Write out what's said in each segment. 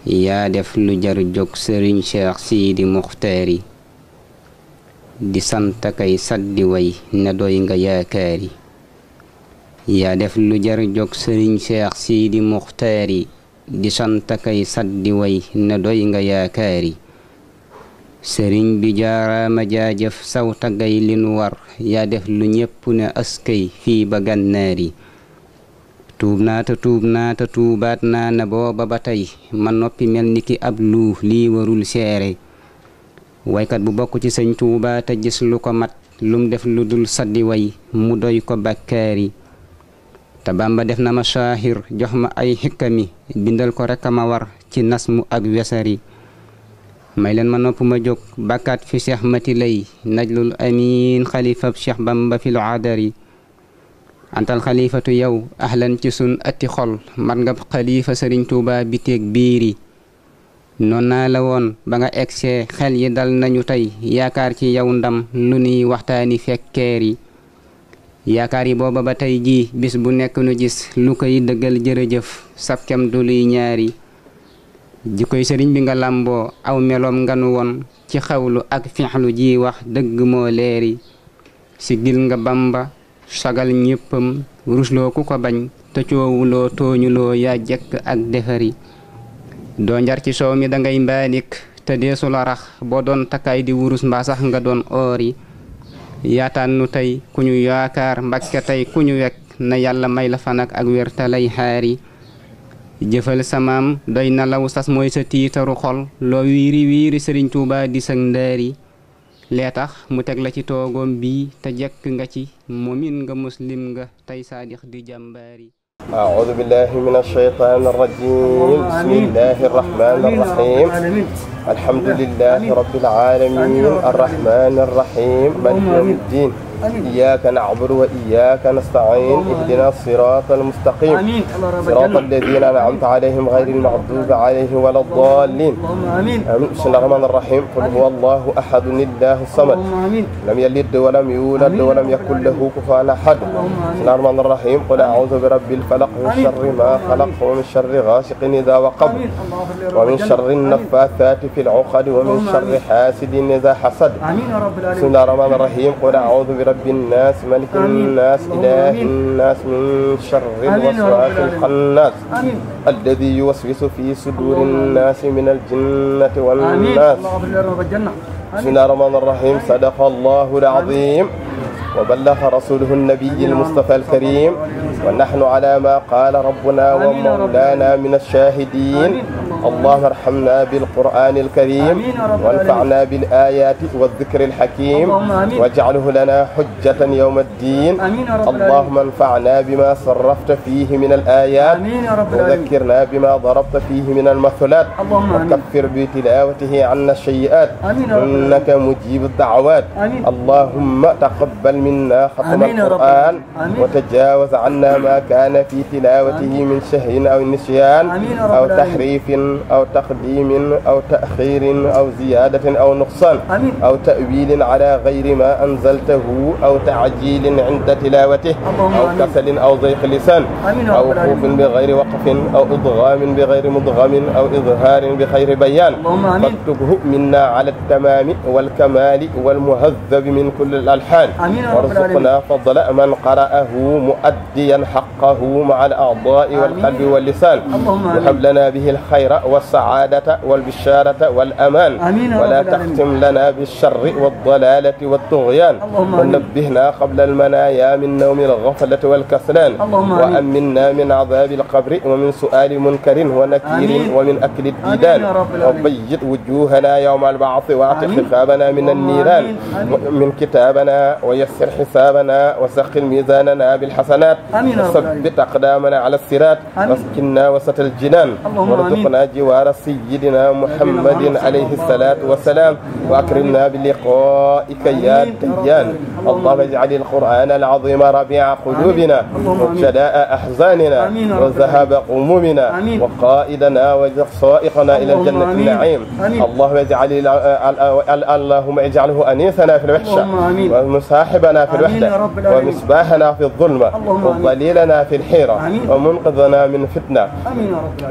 yaa def lu jar jóg sëriñ Cheikh Sidi Muxtaari di sant kay saddi way ne doy nga yaakaari yaa def lu jar jóg sëriñ Cheikh Sidi Muxtaari di sant kay saddi way ne doy nga yaakaari sëriñ bi jaaraama jaajëf saw tagay li nu war yaa def lu ñépp ne askay fii ba gànnaari tuub naata tuubaat naa na booba ba tey ma noppi mel ni ki ab lu lii warul seere waykat bu bokk ci sëñ Touba te gis lu ko mat lum def lu dul saddi way mu doy ko bakkaari te Bamba def na ma shaahir jox ma ay xikkami bindal ko rekk ma war ci nasmu ak wesari may leen ma nopp ma jóg bakkaat fi Cheikh Mati lay najlul amiin xalifab Cheikh Bamba fi lu adari antal xalifatu yow ahlan ci sun ati xol mat nga xalifa sëriñ Touba biteeg biiri noon naa la woon ba nga egsee xel yi dal nañu tey yaakaar ci yow ndam lu nuy waxtaani fekkeeri yaakaar yi booba ba tey jii bis bu nekk nu gis lu koy dëggal jërëjëf sabkem du luy ñaari jikkoy sëriñ bi nga làmboo aw meloom nga nu woon ci xawlu ak fixlu ji wax dëgg moo leeri siggil nga Bamba sagal ñéppam rusloo ku ko bañ te coowuloo tooñuloo yaa jekk ak defari doo njar ci soow mi dangay mbaanik te deesu la rax boo doon takkaay di wurus mbaa sax nga doon oori yaataan nu tey ku ñu yaakaar Mbàkke tey ku ñu wekk na yàlla may la fanak ak wér te lay xaari jëfal samaam doy na law sas mooy sa tiitaru xol loo wiiri wiiri sëriñ Tuuba di sag ndaari lee tax mu teg la ci toogoom bii te jekk nga ci moomin nga muslim nga tey saadix di jàmbaari أعوذ بالله من الشيطان الرجيم بسم الله الرحمن الرحيم الحمد لله رب العالمين الرحمن الرحيم مالك يوم الدين إياك نعبد وإياك نستعين اهدنا الصراط المستقيم صراط الذين أنعمت عليهم غير المغضوب عليهم ولا الضالين آمين بسم الله الرحمن الرحيم قل هو الله أحد الله الصمد لم يلد ولم يولد ولم يكن له كفوا أحد بسم الله الرحمن الرحيم قل أعوذ برب الفلق من شر ما خلق ومن شر غاسق إذا وقب ومن شر النفاثات في العقد ومن شر حاسد إذا حسد بسم الله الرحمن الرحيم قل أعوذ برب الناس ملك الناس إله الناس من شر الوسواس الخناس الذي يوسوس في صدور الناس من الجنة والناس بسم الله الرحمن الرحيم صدق الله العظيم وبلغ رسوله النبي المصطفى الكريم ونحن على ما قال ربنا ومولانا من الشاهدين اللهم ارحمنا بالقرآن الكريم وانفعنا بالآيات والذكر الحكيم واجعله لنا حجة يوم الدين اللهم انفعنا بما صرفت فيه من الآيات وذكرنا بما ضربت فيه من المثلات وكفر بتلاوته عنا السيئات إنك مجيب الدعوات اللهم تقبل منا ختم القرآن وتجاوز عنا ما كان في تلاوته من سهو أو نسيان أو تحريف أو تقديم أو تأخير أو زيادة أو نقصان أو تأويل على غير ما أنزلته أو تعجيل عند تلاوته أو كسل أو ضيق لسان أو خوف بغير وقف أو إضغام بغير مضغم أو إظهار بغير بيان فاكتبه منا على التمام والكمال والمهذب من كل الألحان وارزقنا فضل من قرأه مؤديا حقه مع الأعضاء والقلب واللسان وهب لنا به الخير والسعادة والبشارة والأمان ولا تختم لنا بالشر والضلالة والطغيان ونبهنا قبل المنايا من نوم الغفلة والكسلان وأمنا من عذاب القبر ومن سؤال منكر ونكير ومن أكل الديدان وبيض وجوهنا يوم البعث واعتق رقابنا من النيران من كتابنا ويسر حسابنا وسخر ميزاننا بالحسنات وثبت أقدامنا على الصراط واسكننا وسط الجنان وارزقنا جوار سيدنا محمد عليه الصلاة والسلام وأكرمنا بلقائك يا ديان اللهم اجعل القرآن العظيم ربيع قلوبنا وابتلاء أحزاننا وذهاب غمومنا وقائدنا وسائقنا إلى الجنة النعيم اللهم اجعله أنيسنا في الوحشة ومصاحبنا في الوحدة ومصباحنا في الظلمة وظليلنا في الحيرة ومنقذنا من فتنة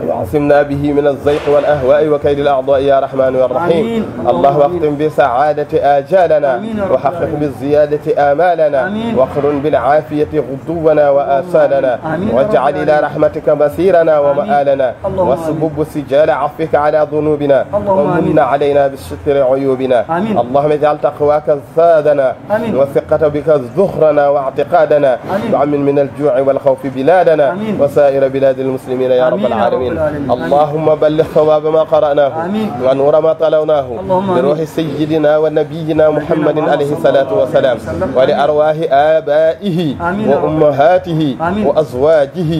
وعصمنا به من من الزيق والأهواء وكيد الأعضاء يا رحمن يا رحيم. اللهم اختم بسعادة آجالنا وحقق بالزيادة آمالنا واقرن بالعافية غدونا وآسالنا واجعل إلى رحمتك مسيرنا ومآلنا واصبب سجال عفوك على ذنوبنا ومن علينا بالستر عيوبنا. اللهم اجعل تقواك زادنا وثقة بك زخرنا واعتقادنا وعمن من الجوع والخوف بلادنا وسائر بلاد المسلمين يا رب العالمين. اللهم بلغ ثواب ما قرأناه ونور ما تلوناه بروح سيدنا ونبينا محمد عليه الصلاة والسلام ولأرواح آبائه وأمهاته وأزواجه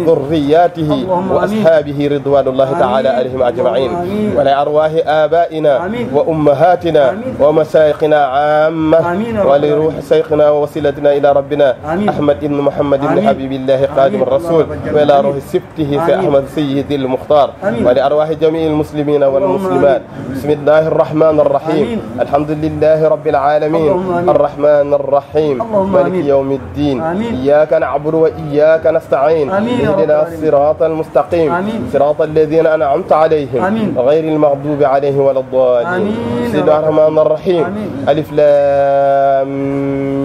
وذرياته وأصحابه رضوان الله تعالى عليهم أجمعين ولأرواح آبائنا وأمهاتنا ومشايخنا عامة ولروح شيخنا ووسيلتنا إلى ربنا أحمد بن محمد بن حبيب الله قادم الرسول وإلى روح سبته في أحمد سيد المختار ولأرواح جميع المسلمين والمسلمات. بسم الله الرحمن الرحيم. الحمد لله رب العالمين الرحمن الرحيم مالك يوم الدين. إياك نعبد وإياك نستعين اهدنا الصراط المستقيم صراط الذين أنعمت عليهم غير المغضوب عليهم ولا الضالين. بسم الله الرحمن الرحيم. ألف لام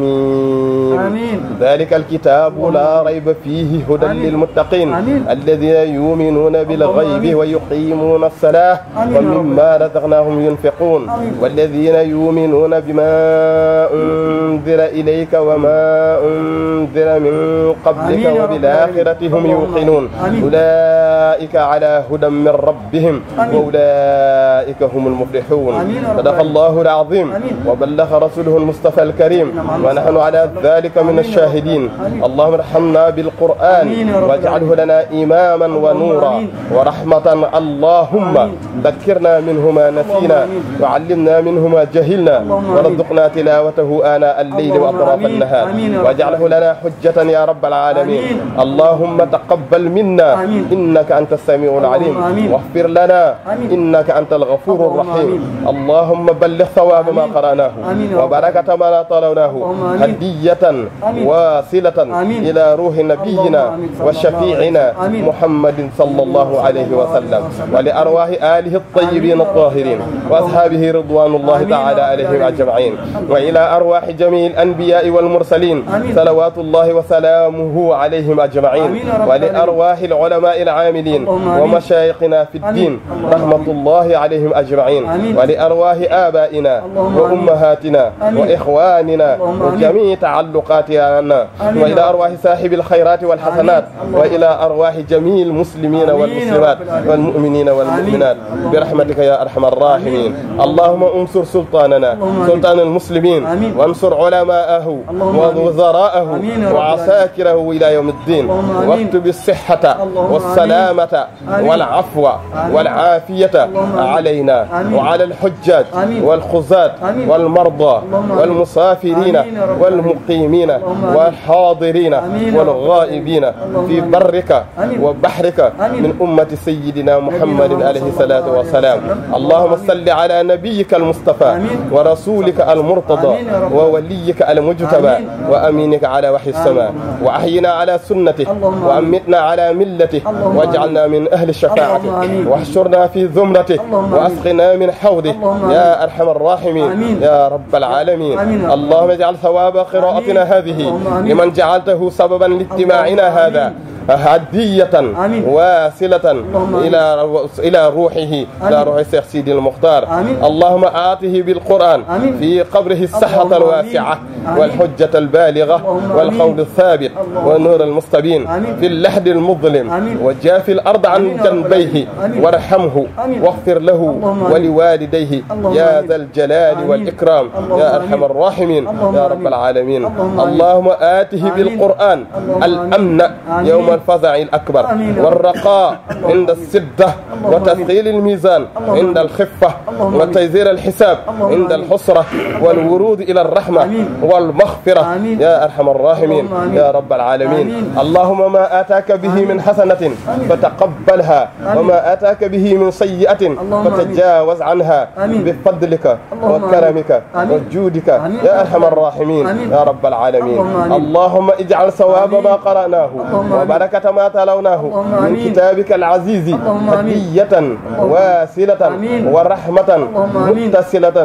ميم ذلك الكتاب لا ريب فيه هدى للمتقين الذين يؤمنون بالغيب ويقيمون الصلاة ومما رزقناهم ينفقون والذين يؤمنون بما أنزل إليك وما أنزل من قبلك وبالآخرة هم يوقنون أولئك على هدى من ربهم وأولئك هم المفلحون. صدق الله العظيم وبلغ رسوله المصطفى الكريم ونحن على ذلك من الشاهدين. اللهم ارحمنا بالقرآن واجعله لنا إماما ونورا ورحمة. اللهم ذكرنا منه ما نسينا وعلمنا منه ما جهلنا ورزقنا تلاوته آناء الليل وأطراف النهار واجعله لنا حجة يا رب العالمين. اللهم تقبل منا إنك أنت السميع العليم واغفر لنا إنك أنت الغفور الرحيم. اللهم بلغ ثواب ما قرأناه وبركة ما طلوناه هدية واصلة إلى روح نبينا وشفيعنا محمد صلى الله عليه وسلم ولأرواح آله الطيبين الطاهرين وأصحابه رضوان الله تعالى عليهم أجمعين وإلى أرواح جميع الأنبياء والمرسلين صلوات الله وسلامه عليهم أجمعين ولأرواح العلماء العاملين ومشايخنا في الدين رحمة الله عليهم أجمعين ولأرواح آبائنا وأمهاتنا وإخواننا وجميع تعلقاتنا وإلى أرواح صاحب الخيرات والحسنات وإلى أرواح جميع المسلمين والمسلمات والمؤمنين والمؤمنات برحمتك يا أرحم الراحمين. اللهم انصر سلطاننا سلطان المسلمين وانصر علماءه ووزراءه وعساكره إلى يوم الدين واكتب الصحة والسلامة والعفو والعافية علينا وعلى الحجاج والخزاة والمرضى والمسافرين والمقيمين والحاضرين والغائبين في برك وبحرك من أمة سيدنا محمد عليه الصلاة والسلام. اللهم صل على نبيك المصطفى ورسولك المرتضى ووليك المجتبى وأمينك على وحي السماء وأحينا على سنته وأمتنا على ملته واجعلنا من أهل شفاعته واحشرنا في زمرته وأسقنا من حوضه يا أرحم الراحمين يا رب العالمين. اللهم اجعل ثواب قراءتنا هذه لمن جعلته سببا لاجتماعنا هذا هدية واصلة إلى روحه إلى روح الشيخ سيدي المختار. اللهم آته بالقرآن في قبره الصحة الواسعة والحجة البالغة والقول الثابت والنور المستبين في اللحد المظلم وجاف الأرض عن جنبيه وارحمه واغفر له ولوالديه يا ذا الجلال والإكرام يا أرحم الراحمين يا رب العالمين. اللهم آته بالقرآن الأمن يوم الفزع الأكبر والرقاء عند السدة وتثقيل الميزان عند الخفة وتيسير الحساب عند الحسرة والورود إلى الرحمة والمغفرة يا أرحم الراحمين يا رب العالمين. اللهم ما آتاك به من حسنة فتقبلها وما آتاك به من سيئة فتجاوز عنها بفضلك وكرمك وجودك يا أرحم الراحمين يا رب العالمين. اللهم اجعل ثواب ما قرأناه وبركة ما تلوناه من كتابك العزيز هدية واسلة ورحمة متصلة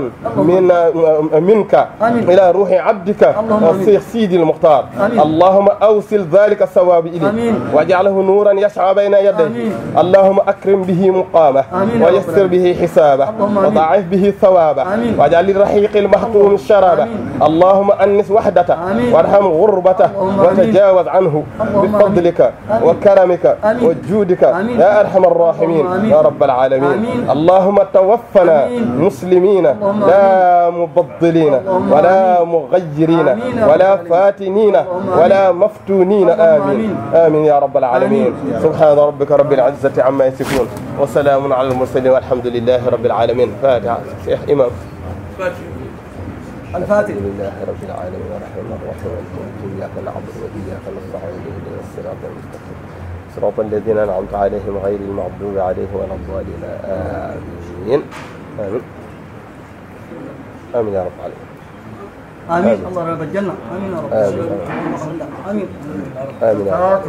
منك إلى روح عبدك الشيخ سيدي المختار. اللهم أوصل ذلك الثواب إليه واجعله نورا يسعى بين يديه. اللهم أكرم به مقامه ويسر به حسابه وضاعف به ثوابه واجعل الرحيق المحتوم الشرابه. اللهم أنس وحدته وارحم غربته وتجاوز عنه بفضلك وكرمك وجودك يا أرحم الراحمين يا رب العالمين. اللهم توفنا مسلمين لا مبطلين ولا مغيرين ولا فاتنين ولا مفتونين. آمين آمين يا رب العالمين. سبحان ربك رب العزة عما يصفون وسلام على المرسلين والحمد لله رب العالمين. فاتحة شيخ إمام. الفاتحة لله رب العالمين الرحمن الرحيم إياك نعبد وإياك نستعين اهدنا الصراط المستقيم صراط الذين أنعمت عليهم غير المغضوب عليهم ولا الضالين. آمين آمين آمين يا رب العالمين. آمين. الله رب الجنة. آمين يا رب. آمين. آمين يا رب.